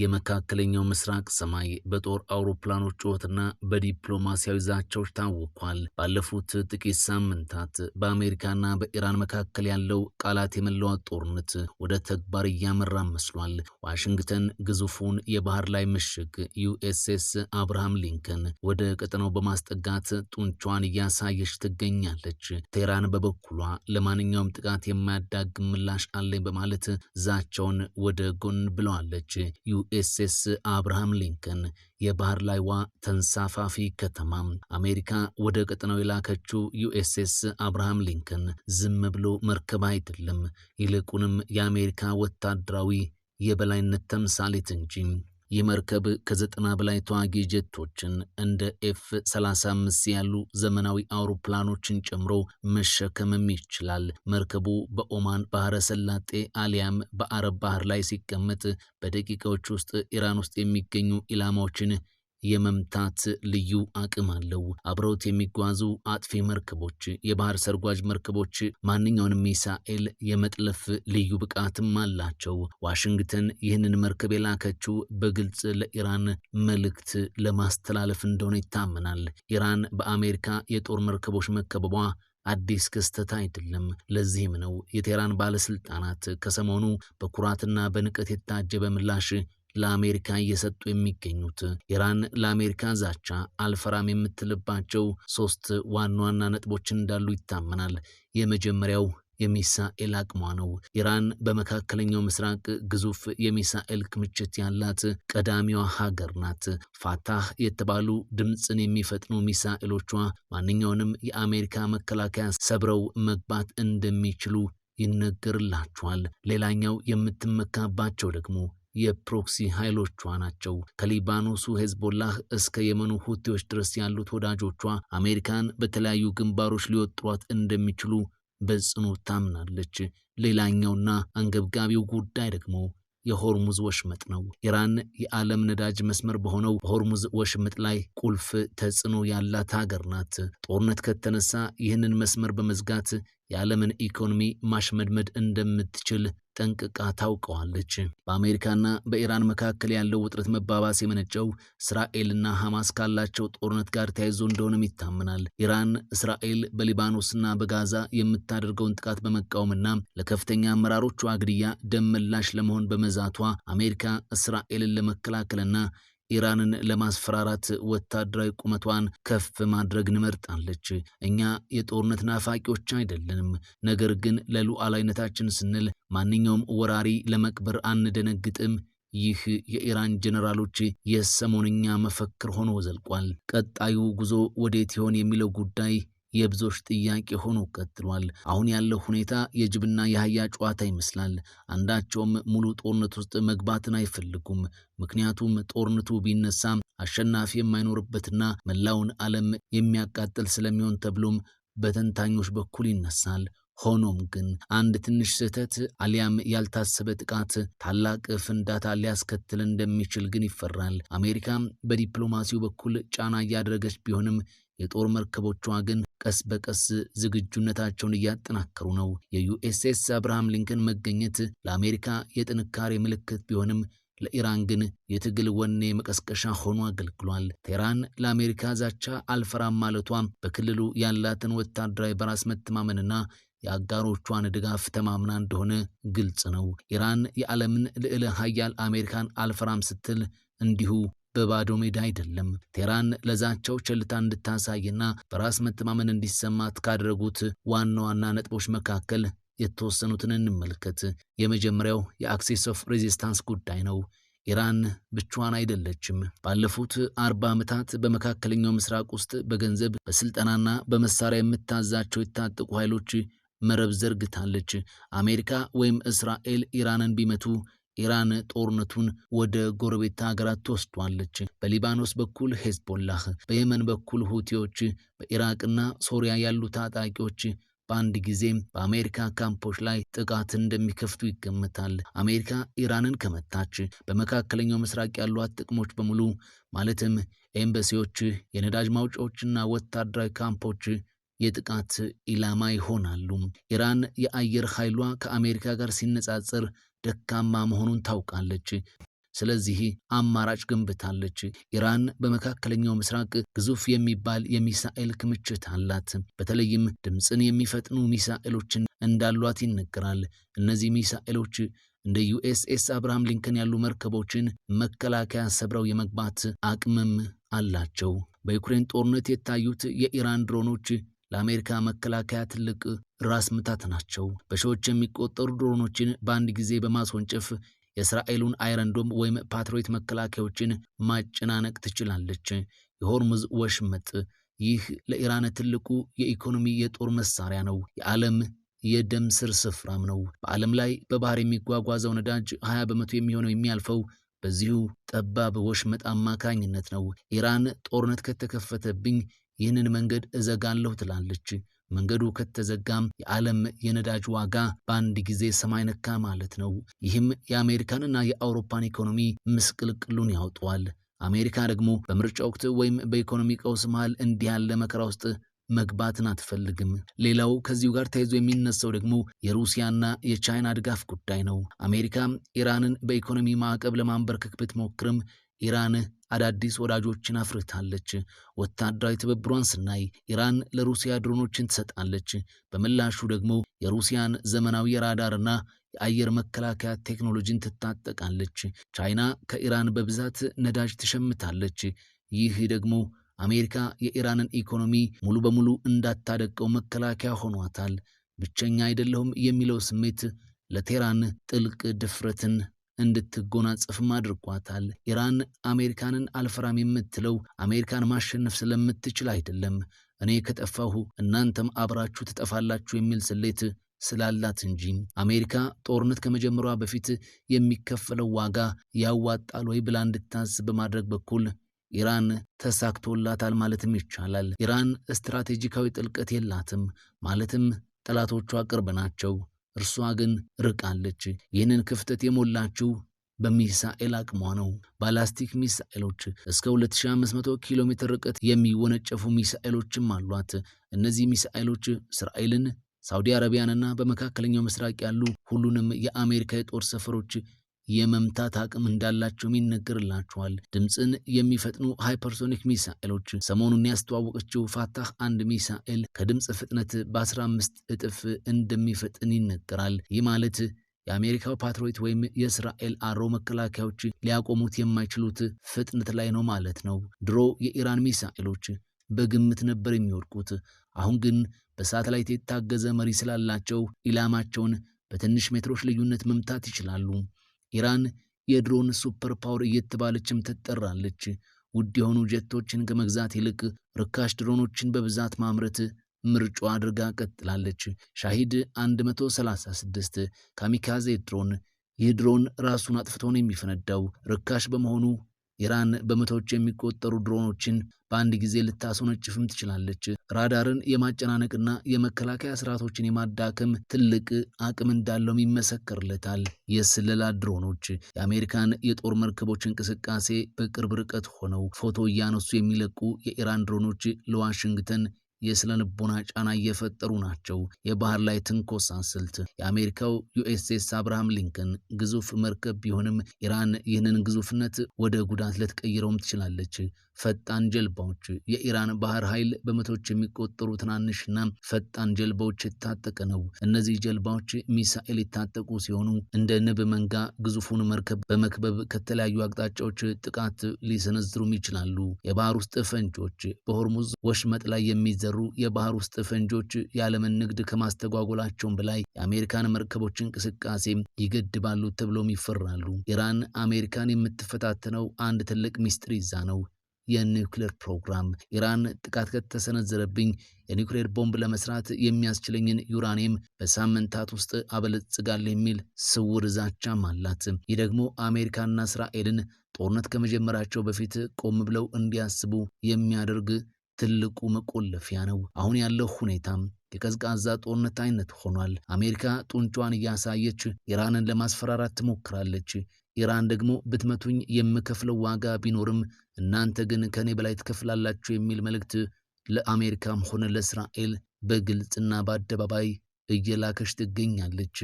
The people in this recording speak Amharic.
የመካከለኛው ምስራቅ ሰማይ በጦር አውሮፕላኖች ጩኸትና በዲፕሎማሲያዊ ዛቻዎች ታውኳል። ባለፉት ጥቂት ሳምንታት በአሜሪካና በኢራን መካከል ያለው ቃላት የመለዋወጥ ጦርነት ወደ ተግባር እያመራ መስሏል። ዋሽንግተን ግዙፉን የባህር ላይ ምሽግ ዩኤስኤስ አብርሃም ሊንከን ወደ ቀጠናው በማስጠጋት ጡንቿን እያሳየች ትገኛለች። ቴህራን በበኩሏ ለማንኛውም ጥቃት የማያዳግም ምላሽ አለኝ በማለት ዛቻውን ወደ ጎን ብለዋለች። ዩኤስኤስ አብርሃም ሊንከን የባህር ላይዋ ተንሳፋፊ ከተማ። አሜሪካ ወደ ቀጠናው የላከችው ዩኤስኤስ አብርሃም ሊንከን ዝም ብሎ መርከብ አይደለም፣ ይልቁንም የአሜሪካ ወታደራዊ የበላይነት ተምሳሌት እንጂ። ይህ መርከብ ከ90 በላይ ተዋጊ ጀቶችን እንደ ኤፍ-35 ያሉ ዘመናዊ አውሮፕላኖችን ጨምሮ መሸከምም ይችላል። መርከቡ በኦማን ባህረ ሰላጤ አሊያም በአረብ ባህር ላይ ሲቀመጥ በደቂቃዎች ውስጥ ኢራን ውስጥ የሚገኙ ኢላማዎችን የመምታት ልዩ አቅም አለው። አብረውት የሚጓዙ አጥፊ መርከቦች፣ የባህር ሰርጓጅ መርከቦች ማንኛውንም ሚሳኤል የመጥለፍ ልዩ ብቃትም አላቸው። ዋሽንግተን ይህንን መርከብ የላከችው በግልጽ ለኢራን መልእክት ለማስተላለፍ እንደሆነ ይታመናል። ኢራን በአሜሪካ የጦር መርከቦች መከበቧ አዲስ ክስተት አይደለም። ለዚህም ነው የቴህራን ባለስልጣናት ከሰሞኑ በኩራትና በንቀት የታጀበ ምላሽ ለአሜሪካ እየሰጡ የሚገኙት። ኢራን ለአሜሪካ ዛቻ አልፈራም የምትልባቸው 3 ዋና ዋና ነጥቦች እንዳሉ ይታመናል። የመጀመሪያው የሚሳኤል አቅሟ ነው። ኢራን በመካከለኛው ምስራቅ ግዙፍ የሚሳኤል ክምችት ያላት ቀዳሚዋ ሀገር ናት። ፋታህ የተባሉ ድምፅን የሚፈጥኑ ሚሳኤሎቿ ማንኛውንም የአሜሪካ መከላከያ ሰብረው መግባት እንደሚችሉ ይነገርላቸዋል። ሌላኛው የምትመካባቸው ደግሞ የፕሮክሲ ኃይሎቿ ናቸው። ከሊባኖሱ ሄዝቦላህ እስከ የመኑ ሁቲዎች ድረስ ያሉት ወዳጆቿ አሜሪካን በተለያዩ ግንባሮች ሊወጥሯት እንደሚችሉ በጽኑ ታምናለች። ሌላኛውና አንገብጋቢው ጉዳይ ደግሞ የሆርሙዝ ወሽመጥ ነው። ኢራን የዓለም ነዳጅ መስመር በሆነው በሆርሙዝ ወሽመጥ ላይ ቁልፍ ተጽዕኖ ያላት ሀገር ናት። ጦርነት ከተነሳ ይህንን መስመር በመዝጋት የዓለምን ኢኮኖሚ ማሽመድመድ እንደምትችል ጠንቅቃ ታውቀዋለች። በአሜሪካና በኢራን መካከል ያለው ውጥረት መባባስ የመነጨው እስራኤልና ሐማስ ካላቸው ጦርነት ጋር ተያይዞ እንደሆነም ይታመናል። ኢራን እስራኤል በሊባኖስና በጋዛ የምታደርገውን ጥቃት በመቃወምና ለከፍተኛ አመራሮቿ ግድያ ደም ምላሽ ለመሆን በመዛቷ አሜሪካ እስራኤልን ለመከላከልና ኢራንን ለማስፈራራት ወታደራዊ ቁመቷን ከፍ ማድረግ እንመርጣለች። እኛ የጦርነት ናፋቂዎች አይደለንም፣ ነገር ግን ለሉዓላዊነታችን ስንል ማንኛውም ወራሪ ለመቅበር አንደነግጥም። ይህ የኢራን ጀነራሎች የሰሞንኛ መፈክር ሆኖ ዘልቋል። ቀጣዩ ጉዞ ወዴት ይሆን የሚለው ጉዳይ የብዙዎች ጥያቄ ሆኖ ቀጥሏል። አሁን ያለው ሁኔታ የጅብና የአህያ ጨዋታ ይመስላል። አንዳቸውም ሙሉ ጦርነት ውስጥ መግባትን አይፈልጉም። ምክንያቱም ጦርነቱ ቢነሳም አሸናፊ የማይኖርበትና መላውን ዓለም የሚያቃጥል ስለሚሆን ተብሎም በተንታኞች በኩል ይነሳል። ሆኖም ግን አንድ ትንሽ ስህተት አሊያም ያልታሰበ ጥቃት ታላቅ ፍንዳታ ሊያስከትል እንደሚችል ግን ይፈራል። አሜሪካም በዲፕሎማሲው በኩል ጫና እያደረገች ቢሆንም የጦር መርከቦቿ ግን ቀስ በቀስ ዝግጁነታቸውን እያጠናከሩ ነው። የዩኤስኤስ አብርሃም ሊንከን መገኘት ለአሜሪካ የጥንካሬ ምልክት ቢሆንም ለኢራን ግን የትግል ወኔ መቀስቀሻ ሆኖ አገልግሏል። ቴህራን ለአሜሪካ ዛቻ አልፈራም ማለቷ በክልሉ ያላትን ወታደራዊ በራስ መተማመንና የአጋሮቿን ድጋፍ ተማምና እንደሆነ ግልጽ ነው። ኢራን የዓለምን ልዕለ ኃያል አሜሪካን አልፈራም ስትል እንዲሁ በባዶ ሜዳ አይደለም። ቴህራን ለዛቻው ቸልታ እንድታሳይና በራስ መተማመን እንዲሰማት ካደረጉት ዋና ዋና ነጥቦች መካከል የተወሰኑትን እንመልከት። የመጀመሪያው የአክሴስ ኦፍ ሬዚስታንስ ጉዳይ ነው። ኢራን ብቻዋን አይደለችም። ባለፉት 40 ዓመታት በመካከለኛው ምስራቅ ውስጥ በገንዘብ በስልጠናና በመሳሪያ የምታዛቸው የታጠቁ ኃይሎች መረብ ዘርግታለች። አሜሪካ ወይም እስራኤል ኢራንን ቢመቱ ኢራን ጦርነቱን ወደ ጎረቤት ሀገራት ትወስዷለች። በሊባኖስ በኩል ሄዝቦላህ፣ በየመን በኩል ሁቲዎች፣ በኢራቅና ሶሪያ ያሉ ታጣቂዎች በአንድ ጊዜ በአሜሪካ ካምፖች ላይ ጥቃት እንደሚከፍቱ ይገመታል። አሜሪካ ኢራንን ከመታች በመካከለኛው ምስራቅ ያሏት ጥቅሞች በሙሉ ማለትም ኤምባሲዎች፣ የነዳጅ ማውጫዎችና ወታደራዊ ካምፖች የጥቃት ኢላማ ይሆናሉ። ኢራን የአየር ኃይሏ ከአሜሪካ ጋር ሲነጻጸር ደካማ መሆኑን ታውቃለች። ስለዚህ አማራጭ ገንብታለች። ኢራን በመካከለኛው ምስራቅ ግዙፍ የሚባል የሚሳኤል ክምችት አላት። በተለይም ድምፅን የሚፈጥኑ ሚሳኤሎችን እንዳሏት ይነገራል። እነዚህ ሚሳኤሎች እንደ ዩኤስኤስ አብርሃም ሊንከን ያሉ መርከቦችን መከላከያ ሰብረው የመግባት አቅምም አላቸው። በዩክሬን ጦርነት የታዩት የኢራን ድሮኖች ለአሜሪካ መከላከያ ትልቅ ራስ ምታት ናቸው። በሺዎች የሚቆጠሩ ድሮኖችን በአንድ ጊዜ በማስወንጨፍ የእስራኤሉን አይረንዶም ወይም ፓትሪዮት መከላከያዎችን ማጨናነቅ ትችላለች። የሆርሙዝ ወሽመጥ ይህ ለኢራን ትልቁ የኢኮኖሚ የጦር መሳሪያ ነው። የዓለም የደም ስር ስፍራም ነው። በዓለም ላይ በባህር የሚጓጓዘው ነዳጅ 20 በመቶ የሚሆነው የሚያልፈው በዚሁ ጠባብ ወሽመጥ አማካኝነት ነው። ኢራን ጦርነት ከተከፈተብኝ ይህንን መንገድ እዘጋለሁ ትላለች። መንገዱ ከተዘጋም የዓለም የነዳጅ ዋጋ በአንድ ጊዜ ሰማይ ነካ ማለት ነው። ይህም የአሜሪካንና የአውሮፓን ኢኮኖሚ ምስቅልቅሉን ያወጣዋል። አሜሪካ ደግሞ በምርጫ ወቅት ወይም በኢኮኖሚ ቀውስ መሃል እንዲህ ያለ መከራ ውስጥ መግባትን አትፈልግም። ሌላው ከዚሁ ጋር ተያይዞ የሚነሳው ደግሞ የሩሲያና የቻይና ድጋፍ ጉዳይ ነው። አሜሪካ ኢራንን በኢኮኖሚ ማዕቀብ ለማንበርከክ ብትሞክርም ኢራን አዳዲስ ወዳጆችን አፍርታለች። ወታደራዊ ትብብሯን ስናይ ኢራን ለሩሲያ ድሮኖችን ትሰጣለች። በምላሹ ደግሞ የሩሲያን ዘመናዊ የራዳርና የአየር መከላከያ ቴክኖሎጂን ትታጠቃለች። ቻይና ከኢራን በብዛት ነዳጅ ትሸምታለች። ይህ ደግሞ አሜሪካ የኢራንን ኢኮኖሚ ሙሉ በሙሉ እንዳታደቀው መከላከያ ሆኗታል። ብቸኛ አይደለሁም የሚለው ስሜት ለቴህራን ጥልቅ ድፍረትን እንድትጎናጸፍም አድርጓታል። ኢራን አሜሪካንን አልፈራም የምትለው አሜሪካን ማሸነፍ ስለምትችል አይደለም፣ እኔ ከጠፋሁ እናንተም አብራችሁ ትጠፋላችሁ የሚል ስሌት ስላላት እንጂ። አሜሪካ ጦርነት ከመጀመሯ በፊት የሚከፈለው ዋጋ ያዋጣል ወይ ብላ እንድታስብ በማድረግ በኩል ኢራን ተሳክቶላታል ማለትም ይቻላል። ኢራን ስትራቴጂካዊ ጥልቀት የላትም፣ ማለትም ጠላቶቿ ቅርብ ናቸው፣ እርሷ ግን ርቃለች። ይህንን ክፍተት የሞላችው በሚሳኤል አቅሟ ነው። ባላስቲክ ሚሳኤሎች እስከ 2500 ኪሎ ሜትር ርቀት የሚወነጨፉ ሚሳኤሎችም አሏት። እነዚህ ሚሳኤሎች እስራኤልን፣ ሳውዲ አረቢያንና በመካከለኛው ምስራቅ ያሉ ሁሉንም የአሜሪካ የጦር ሰፈሮች የመምታት አቅም እንዳላቸውም ይነገርላቸዋል። ድምፅን የሚፈጥኑ ሃይፐርሶኒክ ሚሳኤሎች ሰሞኑን ያስተዋወቀችው ፋታህ አንድ ሚሳኤል ከድምፅ ፍጥነት በ15 እጥፍ እንደሚፈጥን ይነገራል። ይህ ማለት የአሜሪካው ፓትሪዮት ወይም የእስራኤል አሮ መከላከያዎች ሊያቆሙት የማይችሉት ፍጥነት ላይ ነው ማለት ነው። ድሮ የኢራን ሚሳኤሎች በግምት ነበር የሚወድቁት። አሁን ግን በሳተላይት የታገዘ መሪ ስላላቸው ኢላማቸውን በትንሽ ሜትሮች ልዩነት መምታት ይችላሉ። ኢራን የድሮን ሱፐር ፓወር እየተባለችም ትጠራለች። ውድ የሆኑ ጀቶችን ከመግዛት ይልቅ ርካሽ ድሮኖችን በብዛት ማምረት ምርጫዋ አድርጋ ቀጥላለች። ሻሂድ 136 ካሚካዜ ድሮን። ይህ ድሮን ራሱን አጥፍቶ ነው የሚፈነዳው። ርካሽ በመሆኑ ኢራን በመቶዎች የሚቆጠሩ ድሮኖችን በአንድ ጊዜ ልታስወነጭፍም ትችላለች። ራዳርን የማጨናነቅና የመከላከያ ስርዓቶችን የማዳከም ትልቅ አቅም እንዳለውም ይመሰከርለታል። የስለላ ድሮኖች የአሜሪካን የጦር መርከቦች እንቅስቃሴ በቅርብ ርቀት ሆነው ፎቶ እያነሱ የሚለቁ የኢራን ድሮኖች ለዋሽንግተን የስነ ልቦና ጫና እየፈጠሩ ናቸው። የባህር ላይ ትንኮሳ ስልት የአሜሪካው ዩኤስኤስ አብርሃም ሊንከን ግዙፍ መርከብ ቢሆንም ኢራን ይህንን ግዙፍነት ወደ ጉዳት ልትቀይረውም ትችላለች። ፈጣን ጀልባዎች የኢራን ባህር ኃይል በመቶዎች የሚቆጠሩ ትናንሽና ፈጣን ጀልባዎች የታጠቀ ነው። እነዚህ ጀልባዎች ሚሳኤል የታጠቁ ሲሆኑ እንደ ንብ መንጋ ግዙፉን መርከብ በመክበብ ከተለያዩ አቅጣጫዎች ጥቃት ሊሰነዝሩም ይችላሉ። የባህር ውስጥ ፈንጆች በሆርሙዝ ወሽመጥ ላይ የሚዘሩ የባህር ውስጥ ፈንጆች የዓለምን ንግድ ከማስተጓጎላቸውም በላይ የአሜሪካን መርከቦች እንቅስቃሴ ይገድባሉ ተብሎም ይፈራሉ። ኢራን አሜሪካን የምትፈታተነው አንድ ትልቅ ሚስጥር ይዛ ነው። የኒውክሌር ፕሮግራም። ኢራን ጥቃት ከተሰነዘረብኝ የኒውክሌር ቦምብ ለመስራት የሚያስችለኝን ዩራኒየም በሳምንታት ውስጥ አበለጽጋለሁ የሚል ስውር ዛቻም አላት። ይህ ደግሞ አሜሪካና እስራኤልን ጦርነት ከመጀመራቸው በፊት ቆም ብለው እንዲያስቡ የሚያደርግ ትልቁ መቆለፊያ ነው። አሁን ያለው ሁኔታም የቀዝቃዛ ጦርነት አይነት ሆኗል። አሜሪካ ጡንቿን እያሳየች ኢራንን ለማስፈራራት ትሞክራለች። ኢራን ደግሞ ብትመቱኝ የምከፍለው ዋጋ ቢኖርም እናንተ ግን ከኔ በላይ ትከፍላላችሁ የሚል መልእክት ለአሜሪካም ሆነ ለእስራኤል በግልጽና በአደባባይ እየላከች ትገኛለች።